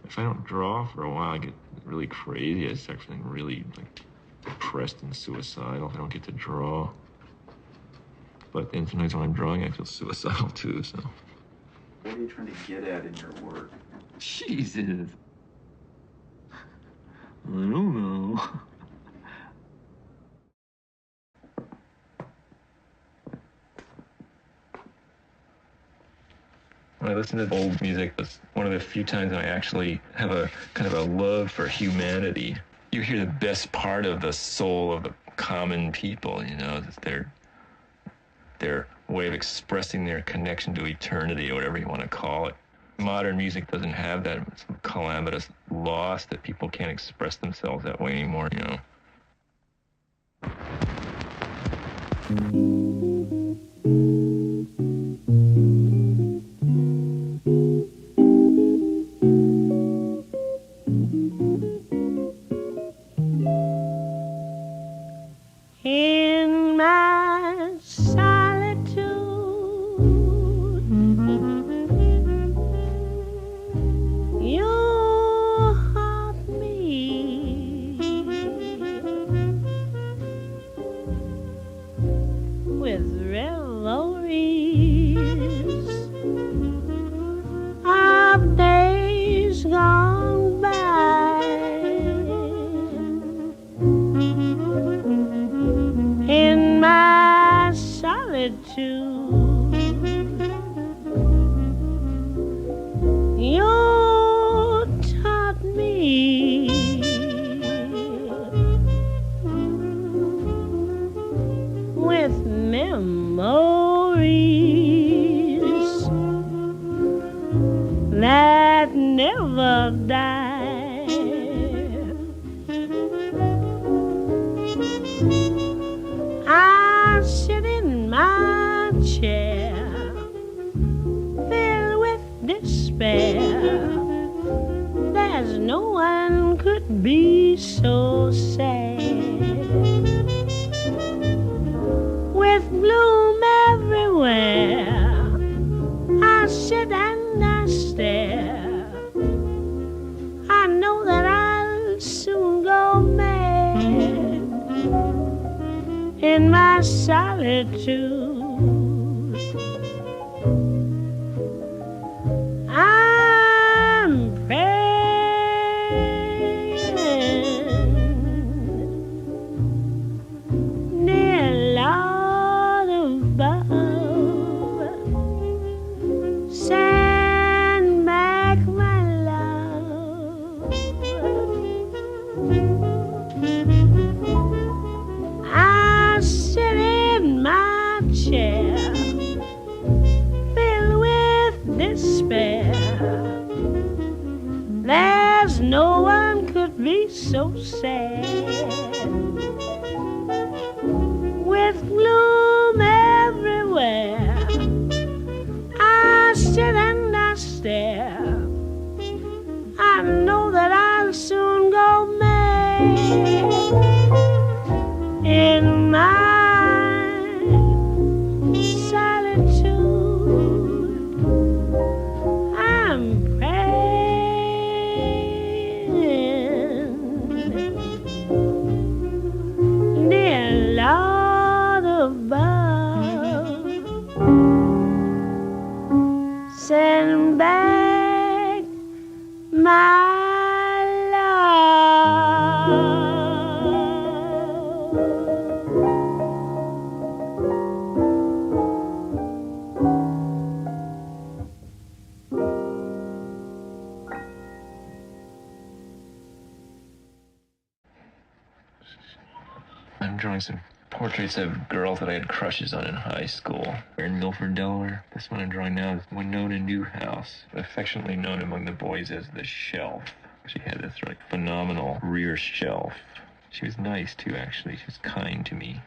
If I don't draw for a while, I get really crazy. I start feeling really like depressed and suicidal if I don't get to draw. But then sometimes when I'm drawing, I feel suicidal too, so. What are you trying to get at in your work? Jesus. I don't know. When I listen to old music, it's one of the few times I actually have a kind of a love for humanity. You hear the best part of the soul of the common people, you know, their way of expressing their connection to eternity, or whatever you want to call it. Modern music doesn't have that calamitous loss that people can't express themselves that way anymore, you know. In my solitude, you haunt me with revelries of days gone by. In my solitude, you taught me with memories that never die. I sit in my chair, filled with despair. There's no one could be so sad. With gloom everywhere, I sit and I stare. I know that I'll soon go mad in my solitude. I'm praying, dear Lord above, send back my love. I sit in my chair, filled with despair. There's no one could be so sad. With gloom everywhere, I sit and I stare. I know that I'll soon go mad in my solitude. I'm praying, dear Lord above, send back my I'm drawing some portraits of girls that I had crushes on in high school. They're in Milford, Delaware. This one I'm drawing now is Winona Newhouse, affectionately known among the boys as the Shelf. She had this like phenomenal rear shelf. She was nice too, actually. She was kind to me.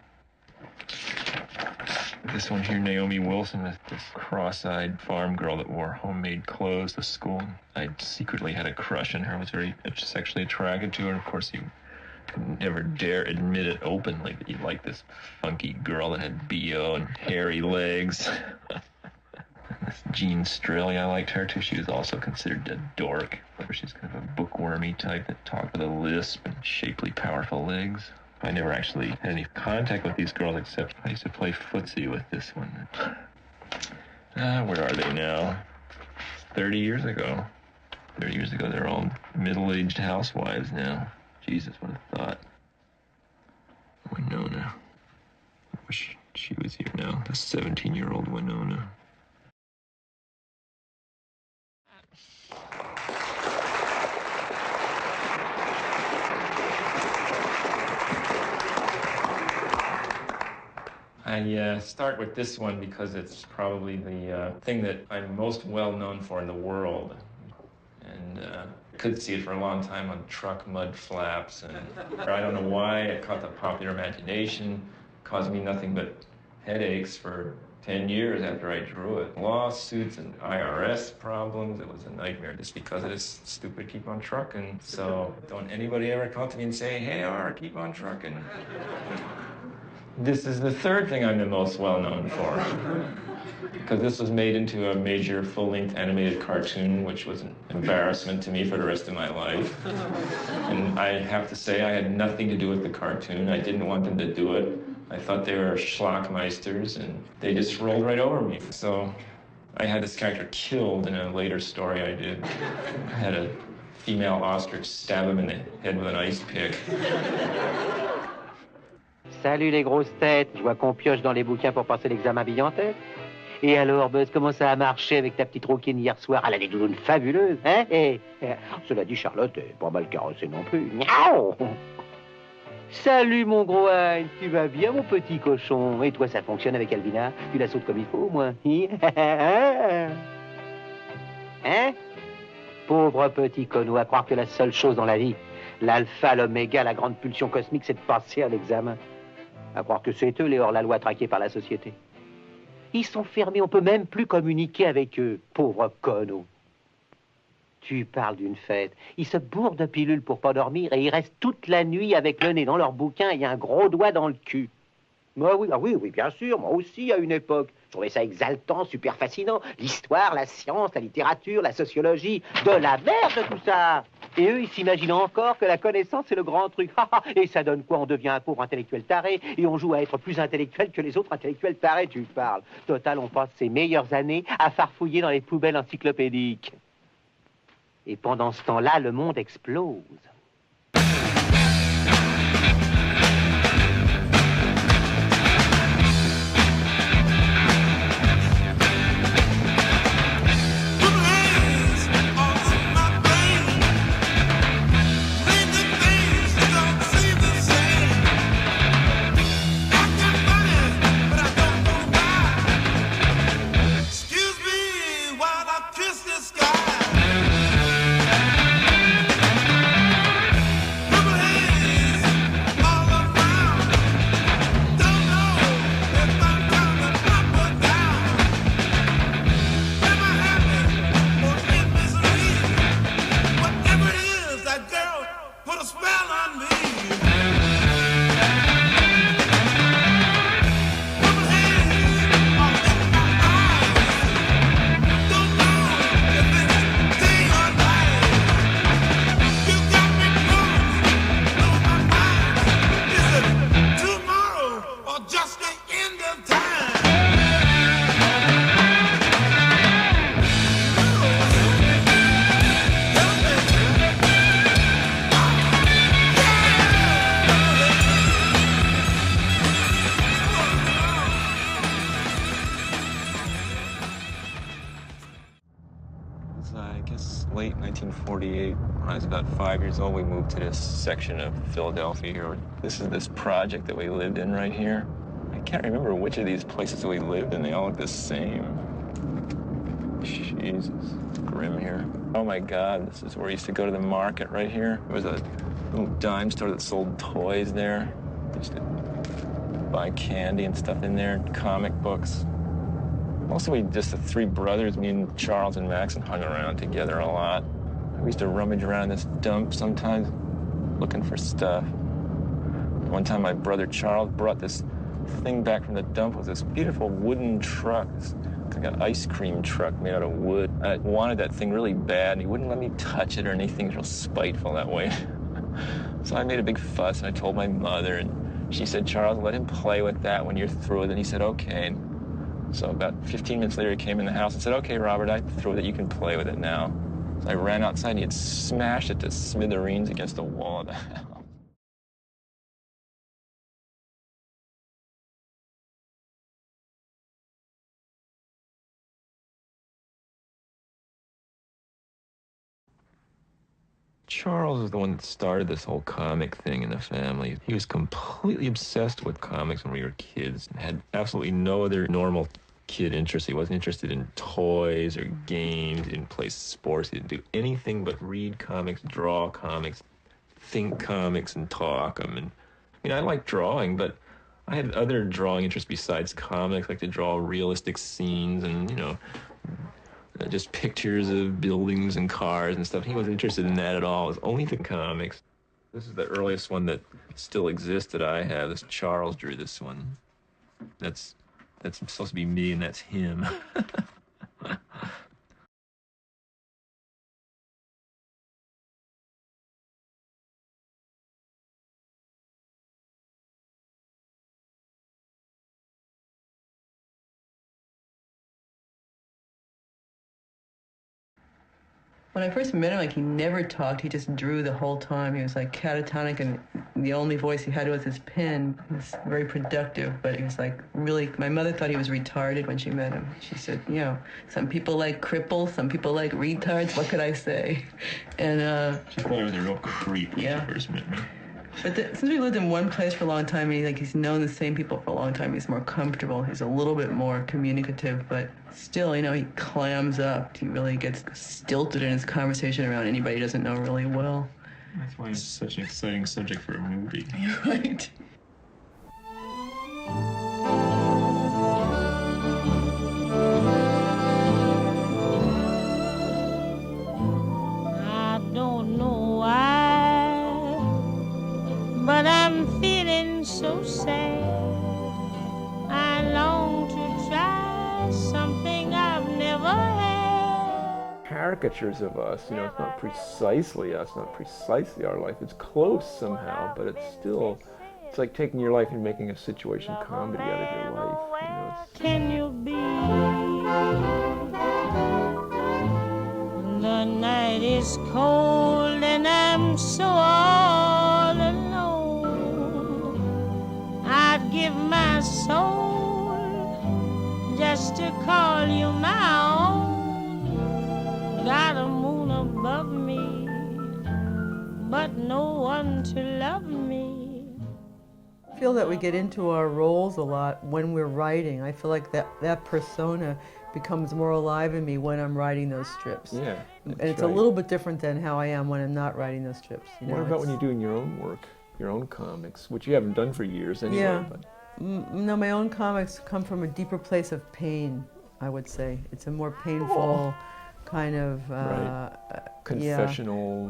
This one here, Naomi Wilson, is this cross-eyed farm girl that wore homemade clothes to school. I secretly had a crush on her. I was very sexually attracted to her. And of course, you could never dare admit it openly that you liked this funky girl that had BO and hairy legs. This Jean Strilly, I liked her too. She was also considered a dork. She's kind of a bookwormy type that talked with a lisp and shapely, powerful legs. I never actually had any contact with these girls except I used to play footsie with this one. Where are they now? 30 years ago. 30 years ago, they're all middle-aged housewives now. Jesus, what a thought. Winona. I wish she was here now. The 17-year-old Winona. I start with this one because it's probably the thing that I'm most well known for in the world. And could see it for a long time on truck mud flaps. And I don't know why it caught the popular imagination, caused me nothing but headaches for 10 years after I drew it. Lawsuits and IRS problems. It was a nightmare just because of this stupid keep on trucking. So don't anybody ever come to me and say, hey, R, keep on trucking. This is the third thing I'm the most well known for. Because this was made into a major full-length animated cartoon, which was an embarrassment to me for the rest of my life. And I have to say, I had nothing to do with the cartoon. I didn't want them to do it. I thought they were schlockmeisters, and they just rolled right over me. So I had this character killed in a later story I did. I had a female ostrich stab him in the head with an ice pick. Salut les grosses têtes, je vois qu'on pioche dans les bouquins pour passer l'examen bille en tête. Et alors, Buzz, comment ça a marché avec ta petite rouquine hier soir? Elle a des doudounes fabuleuses, hein? Cela dit, Charlotte est pas mal carrossée non plus. Miaou! Salut mon gros Hein, tu vas bien mon petit cochon? Et toi, ça fonctionne avec Alvina? Tu la sautes comme il faut, moi? Hein? Pauvre petit connou, à croire que la seule chose dans la vie, l'alpha, l'oméga, la grande pulsion cosmique, c'est de passer à l'examen. À croire que c'est eux les hors-la-loi traqués par la société. Ils sont fermés, on peut même plus communiquer avec eux, pauvres conneaux. Tu parles d'une fête. Ils se bourrent de pilules pour pas dormir et ils restent toute la nuit avec le nez dans leur bouquin et un gros doigt dans le cul. Moi, oui, oui, bien sûr, moi aussi à une époque. Je trouvais ça exaltant, super fascinant. L'histoire, la science, la littérature, la sociologie, de la merde tout ça. Et eux, ils s'imaginent encore que la connaissance, c'est le grand truc. Et ça donne quoi? On devient un pauvre intellectuel taré et on joue à être plus intellectuel que les autres intellectuels tarés, tu parles. Total, on passe ses meilleures années à farfouiller dans les poubelles encyclopédiques. Et pendant ce temps-là, le monde explose. I guess late 1948, when I was about 5 years old, we moved to this section of Philadelphia here. This is this project that we lived in right here. I can't remember which of these places we lived in. They all look the same. Jesus, grim here. Oh my God, this is where we used to go to the market right here. There was a little dime store that sold toys there. We used to buy candy and stuff in there, comic books. Also, the three brothers, me and Charles and Max, hung around together a lot. We used to rummage around in this dump sometimes, looking for stuff. One time, my brother Charles brought this thing back from the dump. It was this beautiful wooden truck, this like an ice cream truck made out of wood. I wanted that thing really bad, and he wouldn't let me touch it or anything. He's real spiteful that way. So I made a big fuss, and I told my mother, and she said, Charles, let him play with that when you're through with it. And he said, okay. And so about 15 minutes later, he came in the house and said, okay, Robert, I'm through with it. You can play with it now. So I ran outside, and he had smashed it to smithereens against the wall of the house. Charles is the one that started this whole comic thing in the family. He was completely obsessed with comics when we were kids and had absolutely no other normal kid interest. He wasn't interested in toys or games. He didn't play sports. He didn't do anything but read comics, draw comics, think comics, and talk them. And I mean, I like drawing, but I had other drawing interests besides comics, like to draw realistic scenes and, you know, just pictures of buildings and cars and stuff. He wasn't interested in that at all. It was only the comics. This is the earliest one that still exists that I have. This Charles drew this one. That's supposed to be me, and that's him. When I first met him, like, he never talked. He just drew the whole time. He was like catatonic, and the only voice he had was his pen. He was very productive, but he was like really, my mother thought he was retarded when she met him. She said, you know, some people like cripples, some people like retards. What could I say? And She thought I was a real creep when she first met me. But since we lived in one place for a long time, and he's known the same people for a long time, he's more comfortable. He's a little bit more communicative, but still, you know, he clams up. He really gets stilted in his conversation around anybody he doesn't know really well. That's why it's such an exciting subject for a movie. Right. I don't know why, but I'm feeling so sad. I long to try something I've never had. Caricatures of us, you know, it's not precisely us, not precisely our life. It's close somehow, but it's still, it's like taking your life and making a situation comedy out of your life. You know, Can you be? The night is cold and I'm so all alone. I'd give my soul just to call you my own. Got a moon above me, but no one to love me. I feel that we get into our roles a lot when we're writing. I feel like that persona becomes more alive in me when I'm writing those strips. yeah. And it's a little bit different than how I am when I'm not writing those strips. You know, What about when you're doing your own work, your own comics, which you haven't done for years anyway? Yeah. But No, my own comics come from a deeper place of pain, I would say. It's a more painful kind of confessional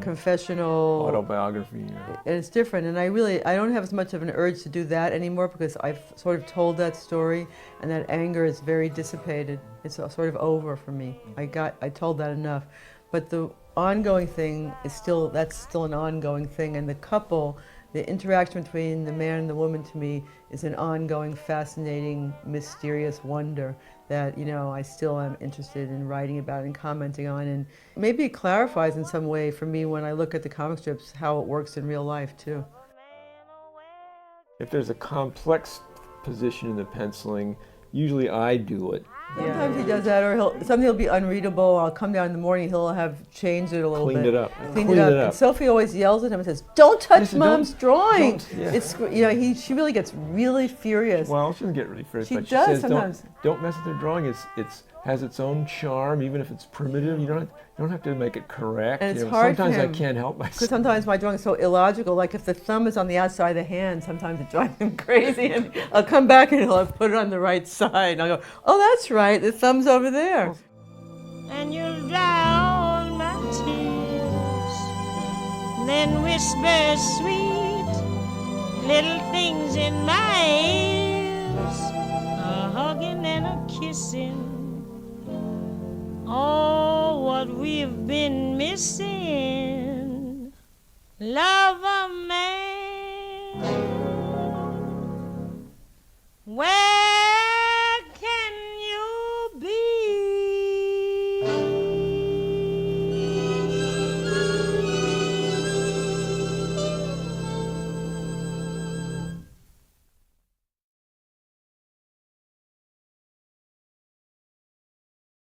autobiography. And it's different, and I don't have as much of an urge to do that anymore because I've sort of told that story, and that anger is very dissipated. It's sort of over for me. I told that enough, but the ongoing thing is still an ongoing thing, and the couple, the interaction between the man and the woman, to me is an ongoing, fascinating, mysterious wonder that, you know, I still am interested in writing about and commenting on, and maybe it clarifies in some way for me when I look at the comic strips how it works in real life too. If there's a complex position in the penciling, usually I do it. Sometimes he does that, or something will be unreadable. I'll come down in the morning, he'll have changed it a little Cleaned bit. it up. Cleaned it up. And Sophie always yells at him and says, "Don't touch Listen, Mom's drawing." yeah. It's, you know, she really gets really furious. Well, she doesn't get really furious, She but she does says, sometimes. Don't mess with her drawing. It has its own charm, even if it's primitive. You don't have to make it correct. And it's You know, hard sometimes for I him, can't help because myself. sometimes my drawing is so illogical. Like if the thumb is on the outside of the hand, sometimes it drives him crazy. And I'll come back and he'll have put it on the right side. And I'll go, "Oh, that's right. The thumb's over there." And you'll dry all my tears, then whisper sweet little things in my ears, a hugging and a kissing what we've been missing. Love a man